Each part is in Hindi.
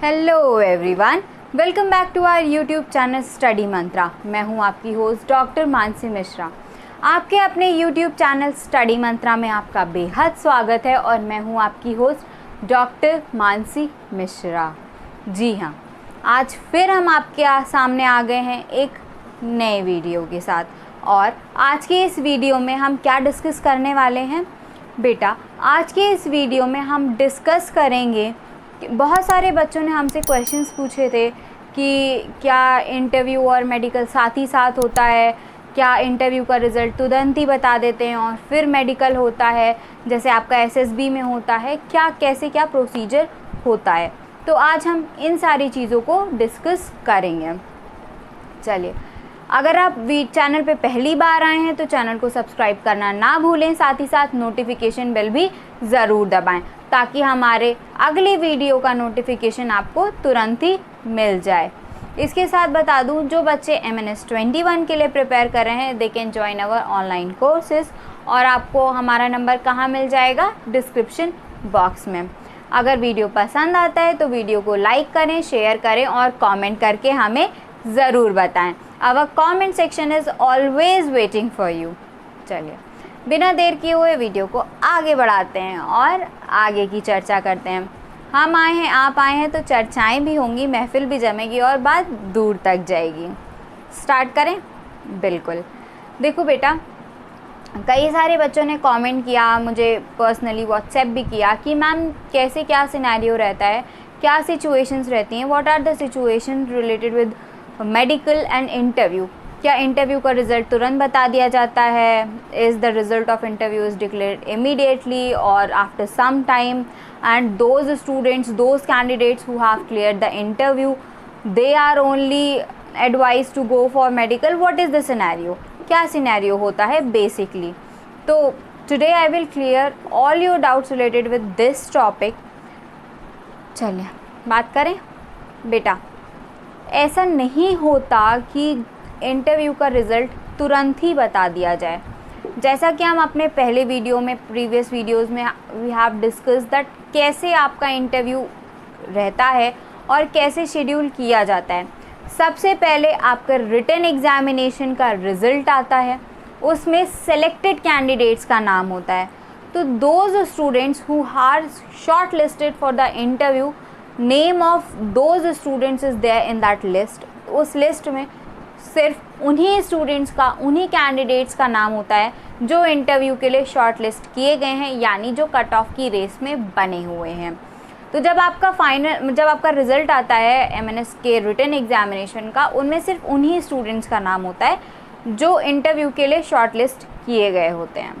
Hello everyone, welcome back to our YouTube channel study Mantra. मैं हूं आपकी होस्ट डॉक्टर मानसी मिश्रा। आपके अपने यूट्यूब चैनल स्टडी मंत्रा में आपका बेहद स्वागत है और मैं हूं आपकी होस्ट डॉक्टर मानसी मिश्रा। जी हाँ, आज फिर हम आपके सामने आ गए हैं एक नए वीडियो के साथ। और आज के इस वीडियो में हम क्या डिस्कस करने वाले हैं बेटा? आज के इस वीडियो में हम डिस्कस करेंगे, बहुत सारे बच्चों ने हमसे क्वेश्चंस पूछे थे कि क्या इंटरव्यू और मेडिकल साथ ही साथ होता है, क्या इंटरव्यू का रिज़ल्ट तुरंत ही बता देते हैं और फिर मेडिकल होता है जैसे आपका एसएसबी में होता है, कैसे क्या प्रोसीजर होता है। तो आज हम इन सारी चीज़ों को डिस्कस करेंगे। चलिए, अगर आप चैनल पे पहली बार आए हैं तो चैनल को सब्सक्राइब करना ना भूलें, साथ ही साथ नोटिफिकेशन बेल भी ज़रूर दबाएं ताकि हमारे अगले वीडियो का नोटिफिकेशन आपको तुरंत ही मिल जाए। इसके साथ बता दूं, जो बच्चे MNS 21 के लिए प्रिपेयर कर रहे हैं they can join our online courses. और आपको हमारा नंबर कहाँ मिल जाएगा? डिस्क्रिप्शन बॉक्स में। अगर वीडियो पसंद आता है तो वीडियो को लाइक करें, शेयर करें और कॉमेंट करके हमें ज़रूर बताएं। Our comment section is always waiting for you. चलिए, बिना देर किए हुए वीडियो को आगे बढ़ाते हैं और आगे की चर्चा करते हैं। हम आए हैं, आप आए हैं, तो चर्चाएं भी होंगी, महफिल भी जमेगी और बात दूर तक जाएगी। स्टार्ट करें? बिल्कुल। देखो बेटा, कई सारे बच्चों ने कमेंट किया, मुझे पर्सनली व्हाट्सएप भी किया कि मैम कैसे क्या सिनेरियो रहता है, क्या सिचुएशंस रहती हैं, what are the situation related with medical and interview. क्या इंटरव्यू का रिज़ल्ट तुरंत बता दिया जाता है? Is the result of interview is declared immediately or after some time, and those students, those candidates who have cleared the interview, they are only advise to go for medical. What is the scenario? क्या सिनेरियो होता है बेसिकली? तो today I will clear all your doubts related with this topic. चलिए बात करें बेटा। ऐसा नहीं होता कि इंटरव्यू का रिज़ल्ट तुरंत ही बता दिया जाए। जैसा कि हम अपने पहले वीडियो में, प्रीवियस वीडियोस में वी हैव डिस्कस दैट कैसे आपका इंटरव्यू रहता है और कैसे शेड्यूल किया जाता है। सबसे पहले आपका रिटन एग्जामिनेशन का रिज़ल्ट आता है, उसमें सेलेक्टेड कैंडिडेट्स का नाम होता है। तो those students who are shortlisted for the interview, name of those students is there in that list. उस लिस्ट में सिर्फ उन्हीं स्टूडेंट्स का, उन्हीं कैंडिडेट्स का नाम होता है जो इंटरव्यू के लिए शॉर्ट लिस्ट किए गए हैं, यानी जो कट ऑफ की रेस में बने हुए हैं। तो जब आपका रिज़ल्ट आता है MNS के रिटन एग्जामिनेशन का, उनमें सिर्फ उन्हीं स्टूडेंट्स का नाम होता है जो इंटरव्यू के लिए शॉर्ट लिस्ट किए गए होते हैं।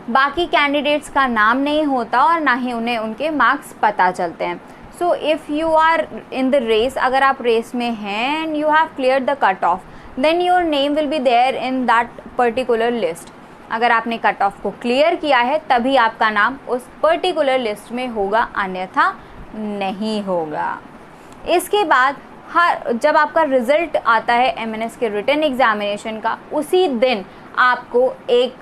बाकी कैंडिडेट्स का नाम नहीं होता और ना ही उन्हें उनके मार्क्स पता चलते हैं। So if you are in the race, अगर आप रेस में हैं and you have clear the cut off, then your name will be there in that particular list. अगर आपने कट ऑफ को क्लियर किया है तभी आपका नाम उस पर्टिकुलर लिस्ट में होगा, अन्यथा नहीं होगा। इसके बाद जब आपका रिज़ल्ट आता है MNS के रिटन एग्जामिनेशन का, उसी दिन आपको एक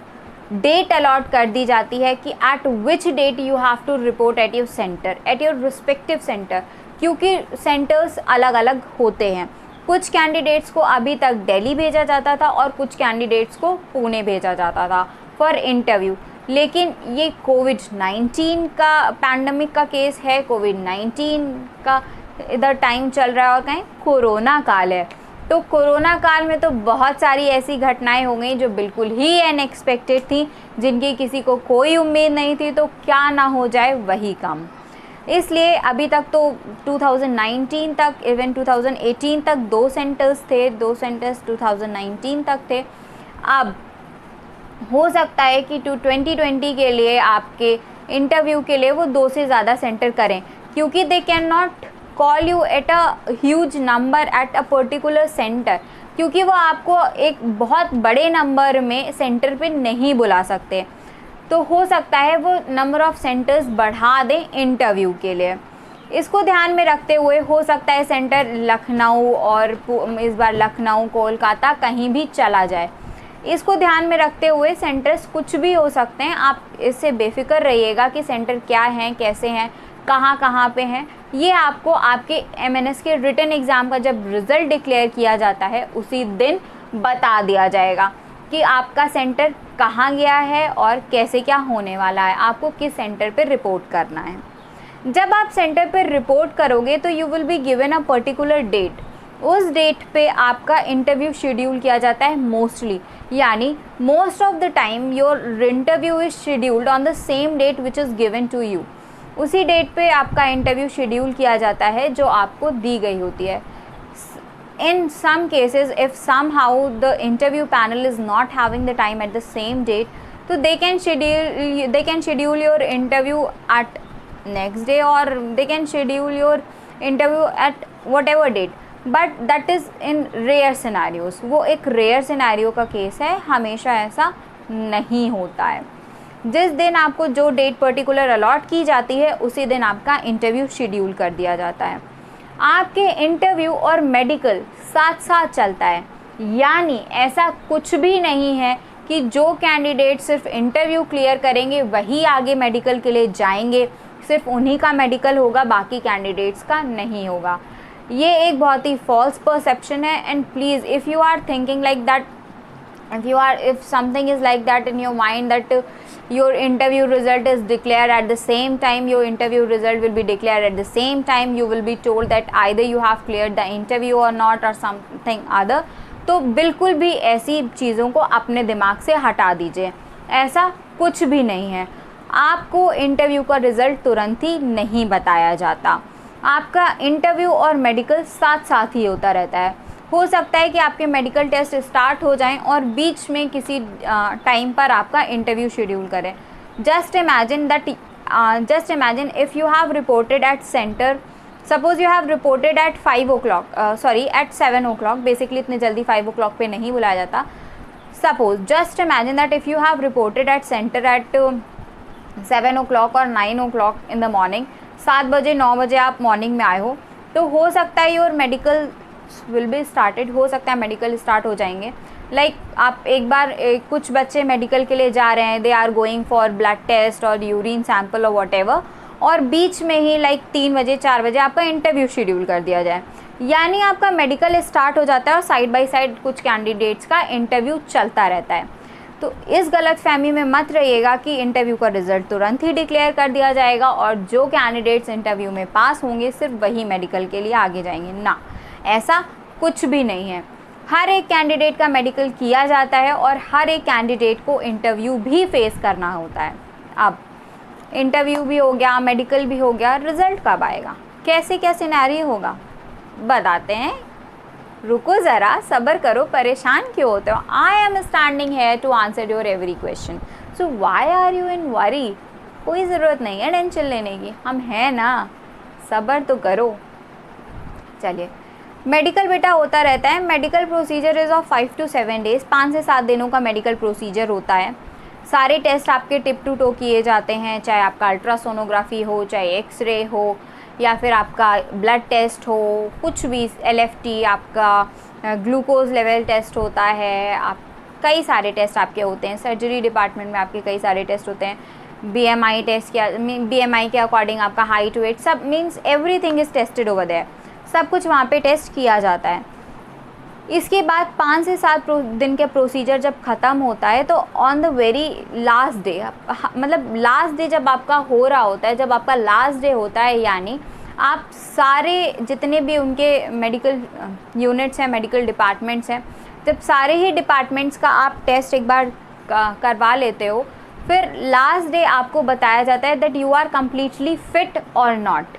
डेट अलॉट कर दी जाती है कि at which date you have to report at your centre, at your respective centre, क्योंकि सेंटर्स अलग अलग होते हैं। कुछ कैंडिडेट्स को अभी तक दिल्ली भेजा जाता था और कुछ कैंडिडेट्स को पुणे भेजा जाता था फॉर इंटरव्यू। लेकिन ये कोविड-19 का पैंडमिक का केस है, कोविड-19 का इधर टाइम चल रहा है और कहीं कोरोना काल है। तो कोरोना काल में तो बहुत सारी ऐसी घटनाएं हो गई जो बिल्कुल ही अनएक्सपेक्टेड थी, जिनकी किसी को कोई उम्मीद नहीं थी। तो क्या ना हो जाए वही काम। इसलिए अभी तक तो 2019 तक, इवन 2018 तक 2 सेंटर्स थे, 2 सेंटर्स 2019 तक थे। अब हो सकता है कि 2020 के लिए आपके इंटरव्यू के लिए वो 2 से ज़्यादा सेंटर करें, क्योंकि they can not call you at a huge number at a particular centre, क्योंकि वो आपको एक बहुत बड़े नंबर में सेंटर पे नहीं बुला सकते। तो हो सकता है वो नंबर ऑफ़ सेंटर्स बढ़ा दें इंटरव्यू के लिए। इसको ध्यान में रखते हुए हो सकता है सेंटर लखनऊ और इस बार लखनऊ, कोलकाता कहीं भी चला जाए। इसको ध्यान में रखते हुए सेंटर्स कुछ भी हो सकते हैं। आप इससे बेफिक्र रहिएगा कि सेंटर क्या हैं, कैसे हैं, कहाँ पे हैं। ये आपको आपके MNS के रिटन एग्ज़ाम का जब रिज़ल्ट डिक्लेयर किया जाता है उसी दिन बता दिया जाएगा कि आपका सेंटर कहाँ गया है और कैसे क्या होने वाला है, आपको किस सेंटर पर रिपोर्ट करना है। जब आप सेंटर पर रिपोर्ट करोगे तो you will be given a particular date. उस डेट पे आपका इंटरव्यू शेड्यूल किया जाता है मोस्टली, यानी most of the time your interview is scheduled on the same date which is given to you. उसी डेट पे आपका इंटरव्यू शेड्यूल किया जाता है जो आपको दी गई होती है। In some cases, if somehow the interview panel is not having the time at the same date, so they can schedule your interview at next day, or they can schedule your interview at whatever date, but that is in rare scenarios। वो एक rare scenario का केस है, हमेशा ऐसा नहीं होता है। जिस दिन आपको जो डेट पर्टिकुलर अलॉट की जाती है उसी दिन आपका इंटरव्यू शेड्यूल कर दिया जाता है। आपके इंटरव्यू और मेडिकल साथ साथ चलता है, यानी ऐसा कुछ भी नहीं है कि जो कैंडिडेट सिर्फ इंटरव्यू क्लियर करेंगे वही आगे मेडिकल के लिए जाएंगे, सिर्फ उन्हीं का मेडिकल होगा, बाकी कैंडिडेट्स का नहीं होगा। ये एक बहुत ही फॉल्स परसेप्शन है। And please if you are thinking like that, if something is like that in your mind that your interview result is declared at the same time, your interview result will be declared at the same time, you will be told that either you have cleared the interview or not or something other, तो बिल्कुल भी ऐसी चीज़ों को अपने दिमाग से हटा दीजिए। ऐसा कुछ भी नहीं है। आपको इंटरव्यू का रिज़ल्ट तुरंत ही नहीं बताया जाता। आपका इंटरव्यू और मेडिकल साथ साथ ही होता रहता है। हो सकता है कि आपके मेडिकल टेस्ट स्टार्ट हो जाएं और बीच में किसी टाइम पर आपका इंटरव्यू शेड्यूल करें। Just imagine if you have reported at centre, suppose you have reported at 5 o'clock, at 7 o'clock, basically इतने जल्दी 5 o'clock पे नहीं बुलाया जाता। Suppose just imagine that if you have reported at centre at 7 o'clock और 9 o'clock इन द मॉर्निंग, 7 बजे 9 बजे आप मॉर्निंग में आए हो, तो हो सकता है your medical will be started, हो सकता है मेडिकल स्टार्ट हो जाएंगे। आप एक बार कुछ बच्चे मेडिकल के लिए जा रहे हैं, they are going for blood test और यूरिन सैंपल और व्हाटएवर, और बीच में ही 3 बजे 4 बजे आपका इंटरव्यू शेड्यूल कर दिया जाए, यानी आपका मेडिकल स्टार्ट हो जाता है और साइड बाय साइड कुछ कैंडिडेट्स का इंटरव्यू चलता रहता है। तो इस गलतफहमी में मत रहिएगा कि इंटरव्यू का रिज़ल्ट तुरंत ही डिक्लेयर कर दिया जाएगा और जो कैंडिडेट्स इंटरव्यू में पास होंगे सिर्फ वही मेडिकल के लिए आगे जाएंगे। ना, ऐसा कुछ भी नहीं है। हर एक कैंडिडेट का मेडिकल किया जाता है और हर एक कैंडिडेट को इंटरव्यू भी फेस करना होता है। अब इंटरव्यू भी हो गया, मेडिकल भी हो गया, रिज़ल्ट कब आएगा, कैसे क्या सिनेरियो होगा, बताते हैं। रुको ज़रा, सब्र करो, परेशान क्यों होते हो। I am standing here to answer your every question, so why are you in worry. कोई ज़रूरत नहीं है टेंशन लेने की, हम हैं ना, सब्र तो करो। चलिए, मेडिकल बेटा होता रहता है। Medical procedure is of 5 to 7 days, 5 से 7 दिनों का मेडिकल प्रोसीजर होता है। सारे टेस्ट आपके टिप टू टो किए जाते हैं, चाहे आपका अल्ट्रासोनोग्राफी हो, चाहे एक्सरे हो, या फिर आपका ब्लड टेस्ट हो, कुछ भी, LFT, आपका ग्लूकोज लेवल टेस्ट होता है, आप कई सारे टेस्ट आपके होते हैं। सर्जरी डिपार्टमेंट में आपके कई सारे टेस्ट होते हैं। BMI टेस्ट किया, BMI के अकॉर्डिंग आपका हाइट वेट सब, means everything is tested over there, सब कुछ वहाँ पे टेस्ट किया जाता है। इसके बाद 5 से 7 दिन के प्रोसीजर जब ख़त्म होता है तो on the very last day, मतलब लास्ट डे जब आपका हो रहा होता है, जब आपका लास्ट डे होता है, यानी आप सारे जितने भी उनके मेडिकल यूनिट्स हैं, मेडिकल डिपार्टमेंट्स हैं, जब सारे ही डिपार्टमेंट्स का आप टेस्ट एक बार करवा लेते हो, फिर लास्ट डे आपको बताया जाता है that you are completely fit और नॉट।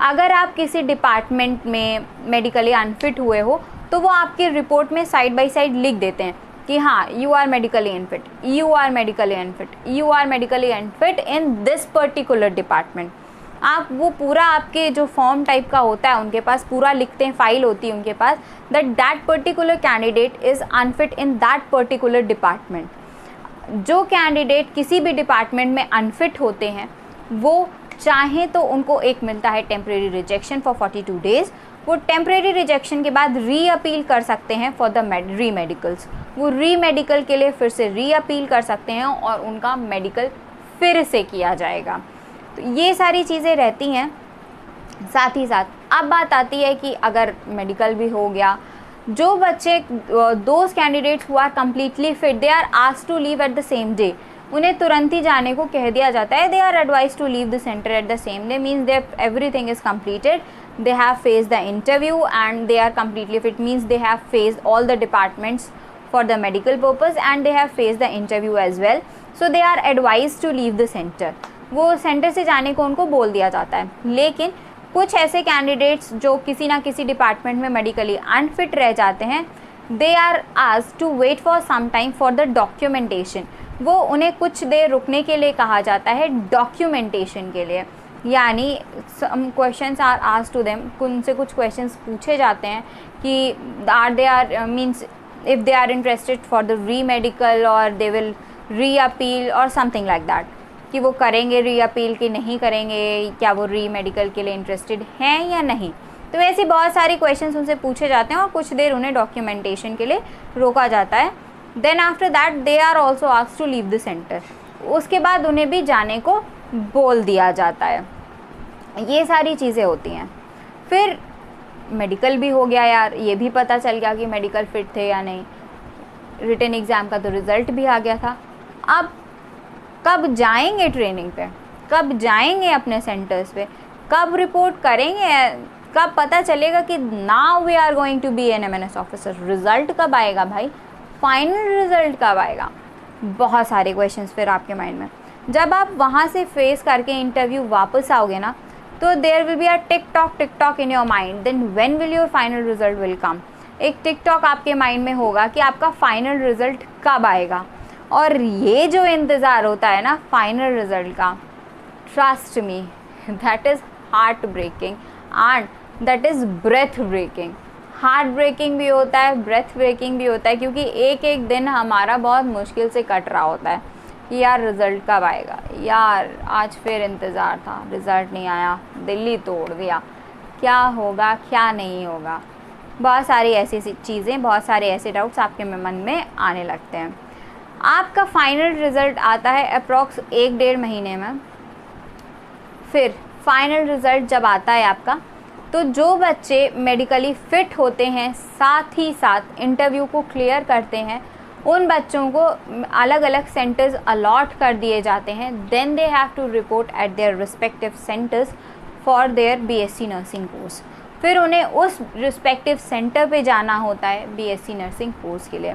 अगर आप किसी डिपार्टमेंट में मेडिकली अनफिट हुए हो तो वो आपकी रिपोर्ट में साइड बाय साइड लिख देते हैं कि हाँ, you are medically unfit, you are medically unfit, you are medically unfit in this particular department. आप वो पूरा आपके जो फॉर्म टाइप का होता है उनके पास पूरा लिखते हैं, फाइल होती है उनके पास, that particular candidate is unfit in that particular department. जो कैंडिडेट किसी भी डिपार्टमेंट में अनफिट होते हैं वो चाहे तो उनको एक मिलता है टेम्प्रेरी रिजेक्शन फॉर 42 days। वो टेम्प्रेरी रिजेक्शन के बाद री अपील कर सकते हैं फॉर द री मेडिकल्स। वो री मेडिकल के लिए फिर से री अपील कर सकते हैं और उनका मेडिकल फिर से किया जाएगा। तो ये सारी चीज़ें रहती हैं। साथ ही साथ अब बात आती है कि अगर मेडिकल भी हो गया, जो बच्चे those candidates who are completely fit they are asked to leave at the same day, उन्हें तुरंत ही जाने को कह दिया जाता है। They are advise to leave the centre at the same day, means they everything is completed, they have faced the interview and they are completely fit, means they have faced all the departments for the medical purpose and they have faced the interview as well, so they are advised to leave the center, वो सेंटर से जाने को उनको बोल दिया जाता है। लेकिन कुछ ऐसे कैंडिडेट्स जो किसी ना किसी डिपार्टमेंट में मेडिकली अनफिट रह जाते हैं, they are asked to wait for some time for the documentation, वो उन्हें कुछ देर रुकने के लिए कहा जाता है डॉक्यूमेंटेशन के लिए, यानी questions are asked to them, उनसे कुछ क्वेश्चंस पूछे जाते हैं कि they are means if they are interested for the re medical और दे विल री अपील और समथिंग लाइक दैट, कि वो करेंगे री अपील कि नहीं करेंगे, क्या वो री मेडिकल के लिए इंटरेस्टेड हैं या नहीं। तो ऐसी बहुत सारी क्वेश्चंस उनसे पूछे जाते हैं और कुछ देर उन्हें डॉक्यूमेंटेशन के लिए रोका जाता है। Then after that they are also asked to leave the centre, उसके बाद उन्हें भी जाने को बोल दिया जाता है। ये सारी चीज़ें होती हैं। फिर मेडिकल भी हो गया यार, ये भी पता चल गया कि मेडिकल फिट थे या नहीं, रिटन एग्ज़ाम का तो रिज़ल्ट भी आ गया था। अब कब जाएंगे ट्रेनिंग पे, कब जाएंगे अपने सेंटर्स पे, कब रिपोर्ट करेंगे, कब पता चलेगा कि now we are going to be an MNS officer, result कब आएगा भाई, फाइनल रिज़ल्ट कब आएगा, बहुत सारे क्वेश्चंस फिर आपके माइंड में। जब आप वहाँ से फेस करके इंटरव्यू वापस आओगे ना, तो there will be a tick tock in your mind, then when will your final result will come. एक टिक टॉक आपके माइंड में होगा कि आपका फाइनल रिजल्ट कब आएगा। और ये जो इंतज़ार होता है ना फाइनल रिजल्ट का, trust me that is heart breaking and that is breath breaking. Heart breaking भी होता है, ब्रेथ ब्रेकिंग भी होता है, क्योंकि एक एक दिन हमारा बहुत मुश्किल से कट रहा होता है कि यार रिज़ल्ट कब आएगा, यार आज फिर इंतज़ार था, रिज़ल्ट नहीं आया, दिल्ली तोड़ दिया, क्या होगा क्या नहीं होगा, बहुत सारी ऐसी चीज़ें, बहुत सारे ऐसे डाउट्स आपके मन में आने लगते हैं। आपका फाइनल रिज़ल्ट आता है अप्रॉक्स 1-1.5 महीने में। फिर फाइनल रिज़ल्ट जब आता है आपका, तो जो बच्चे मेडिकली फ़िट होते हैं, साथ ही साथ इंटरव्यू को क्लियर करते हैं, उन बच्चों को अलग अलग सेंटर्स अलॉट कर दिए जाते हैं। Then they have to report at their respective centres for their BSc nursing course. फिर उन्हें उस रिस्पेक्टिव सेंटर पे जाना होता है बीएससी नर्सिंग कोर्स के लिए।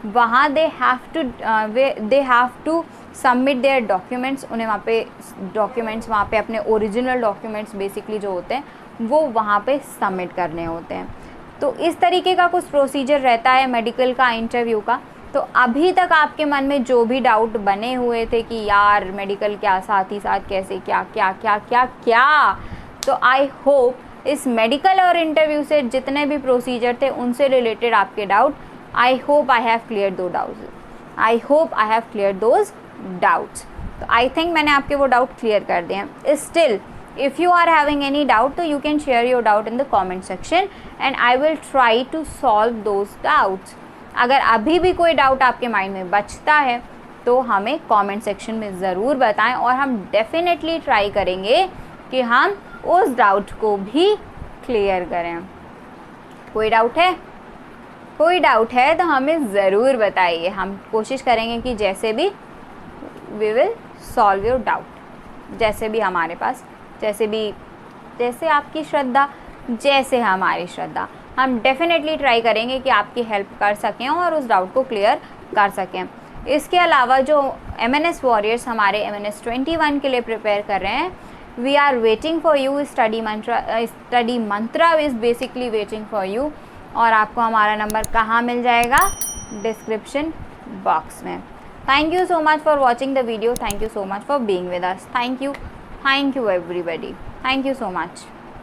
वहाँ they have to submit their documents, उन्हें वहाँ पे डॉक्यूमेंट्स, वहाँ पे अपने ओरिजिनल डॉक्यूमेंट्स बेसिकली जो होते हैं वो वहाँ पे सबमिट करने होते हैं। तो इस तरीके का कुछ प्रोसीजर रहता है मेडिकल का, इंटरव्यू का। तो अभी तक आपके मन में जो भी डाउट बने हुए थे कि यार मेडिकल क्या, साथ ही साथ कैसे, क्या क्या क्या क्या क्या, तो आई होप इस मेडिकल और इंटरव्यू से जितने भी प्रोसीजर थे उनसे रिलेटेड आपके doubt, I hope I have clear those doubts, I hope I have clear those doubts. तो आई थिंक मैंने आपके वो डाउट क्लियर कर दिए हैं। Still if you are having any doubt, तो you can share your doubt in the comment section and I will try to solve those doubts। अगर अभी भी कोई डाउट आपके माइंड में बचता है तो हमें कमेंट सेक्शन में ज़रूर बताएं और हम डेफिनेटली ट्राई करेंगे कि हम उस डाउट को भी क्लियर करें। कोई डाउट है? कोई डाउट है तो हमें ज़रूर बताइए, हम कोशिश करेंगे कि जैसे भी we will solve your doubt, जैसे भी हमारे पास, जैसे आपकी श्रद्धा, जैसे हमारी श्रद्धा, हम डेफिनेटली ट्राई करेंगे कि आपकी हेल्प कर सकें और उस डाउट को क्लियर कर सकें। इसके अलावा जो MNS वॉरियर्स हमारे MNS 21 के लिए प्रिपेयर कर रहे हैं, we are waiting for you, study Mantra is basically waiting for you. और आपको हमारा नंबर कहाँ मिल जाएगा? डिस्क्रिप्शन बॉक्स में। Thank you so much for watching the video, thank you so much for being with us, thank you everybody, thank you so much।